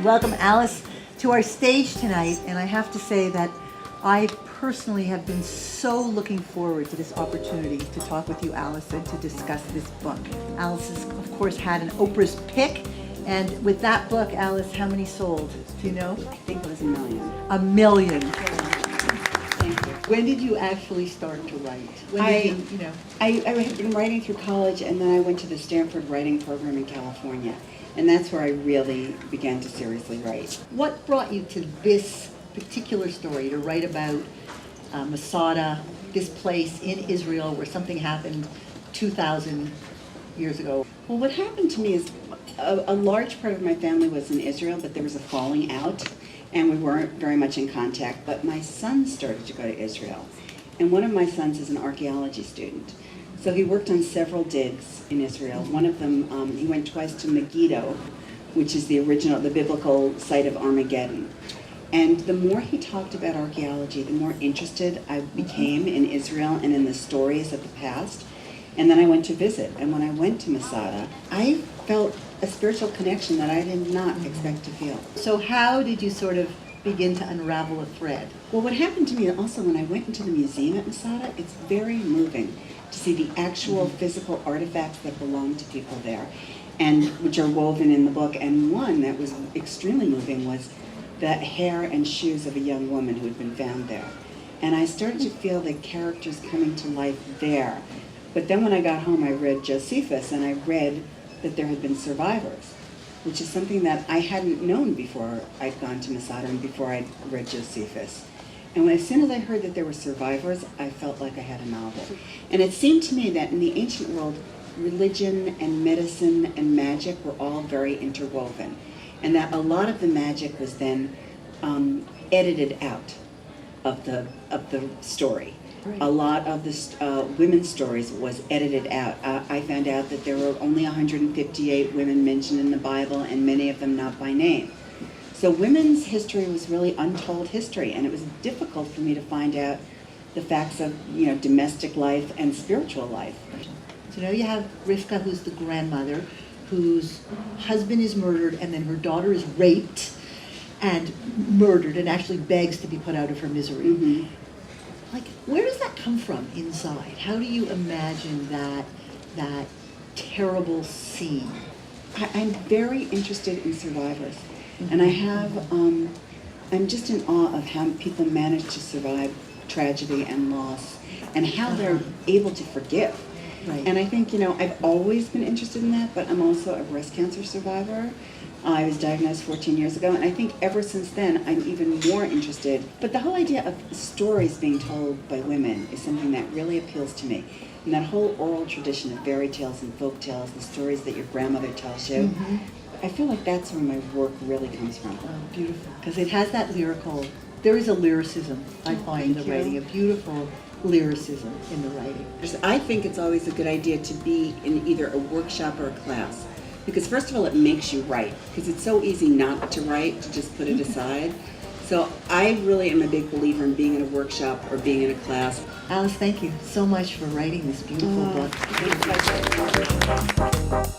welcome Alice to our stage tonight, and I have to say that I personally have been so looking forward to this opportunity to talk with you, Alice, and to discuss this book. Alice has, of course, had an Oprah's pick, and with that book, Alice, how many sold? Do you know? I think it was 1 million. 1 million. Thank you. When did you actually start to write? When I did you know? I had been writing through college, and then I went to the Stanford writing program in California, and that's where I really began to seriously write. What brought you to this particular story, to write about Masada, this place in Israel where something happened 2,000 years ago? Well, what happened to me is a large part of my family was in Israel, but there was a falling out, and we weren't very much in contact. But my son started to go to Israel, and one of my sons is an archaeology student. So he worked on several digs in Israel. One of them, he went twice to Megiddo, which is the biblical site of Armageddon. And the more he talked about archaeology, the more interested I became in Israel and in the stories of the past. And then I went to visit. And when I went to Masada, I felt a spiritual connection that I did not expect to feel. So how did you sort of begin to unravel a thread? Well, what happened to me also when I went into the museum at Masada, it's very moving to see the actual physical artifacts that belong to people there, and which are woven in the book. And one that was extremely moving was the hair and shoes of a young woman who had been found there. And I started to feel the characters coming to life there. But then when I got home, I read Josephus, and I read that there had been survivors, which is something that I hadn't known before I'd gone to Masada and before I'd read Josephus. And as soon as I heard that there were survivors, I felt like I had a novel. And it seemed to me that in the ancient world, religion and medicine and magic were all very interwoven, and that a lot of the magic was then edited out of the story. Right. A lot of the women's stories was edited out. I found out that there were only 158 women mentioned in the Bible, and many of them not by name. So women's history was really untold history, and it was difficult for me to find out the facts of, domestic life and spiritual life. So now you have Riska, who's the grandmother, whose husband is murdered, and then her daughter is raped and murdered and actually begs to be put out of her misery. Mm-hmm. Like, where does that come from inside? How do you imagine that terrible scene? I'm very interested in survivors, and I have, I'm just in awe of how people manage to survive tragedy and loss, and how they're able to forgive. Right. And I think, I've always been interested in that, but I'm also a breast cancer survivor. I was diagnosed 14 years ago, and I think ever since then, I'm even more interested. But the whole idea of stories being told by women is something that really appeals to me. And that whole oral tradition of fairy tales and folk tales, the stories that your grandmother tells you, Mm-hmm. I feel like that's where my work really comes from. Oh, beautiful. Because it has that there is a lyricism, I find, in the thank you. writing, a beautiful lyricism in the writing. I think it's always a good idea to be in either a workshop or a class. Because first of all, it makes you write. Because it's so easy not to write, to just put it aside. So I really am a big believer in being in a workshop or being in a class. Alice, thank you so much for writing this beautiful book. It's a pleasure.